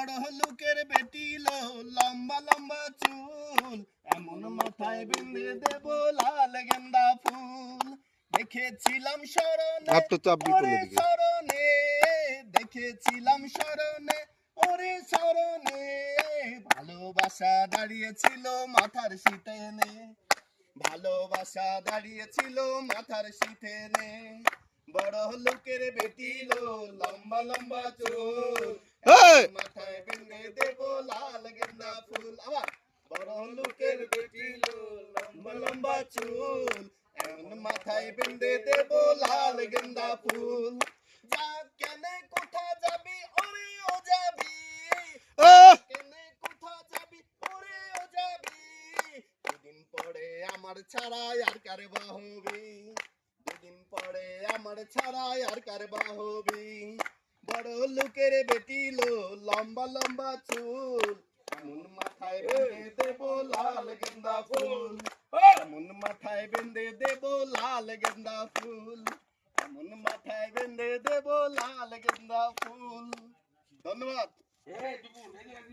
বড় লোকের বেটি লো, লম্বা লম্বা চুল, এমন মাথায় বেঁধে দেব লাল গেন্দা ফুল। দেখেছিলাম স্মরণে ওরে স্মরণে, দেখেছিলাম স্মরণে ওরে স্মরণে, ভালোবাসা দাঁড়িয়েছিল মাথার শীতে নে, ভালোবাসা দাঁড়িয়েছিল মাথার শীতে নে। বড় লোকের বেটি লো, লম্বা লম্বা চুল, মাথায় বেঁধে দেব লাল গেন্দা ফুল। আবার বড় লোকের বেটি লো, লম্বা লম্বা চুল, এমন মাথায় বেঁধে দেব লাল গেন্দা ফুল। যা কেনে কোথা যাবি ওরে ও যাবি, কেনে কোথা যাবি ওরে ও যাবি, দুদিন পরে আমার ছাড়া আর কার বাহবি, দুদিন পরে আমার ছাড়া আর কার বাহবি। বড় লোকের বেটি লো, লম্বা লম্বা চুল, এমন মাথায় বেঁধে দেব লাল গেন্দা ফুল, এমন মাথায় বেঁধে দেব লাল গেন্দা ফুল, এমন মাথায় বেঁধে দেব লাল গেন্দা ফুল। ধন্যবাদ।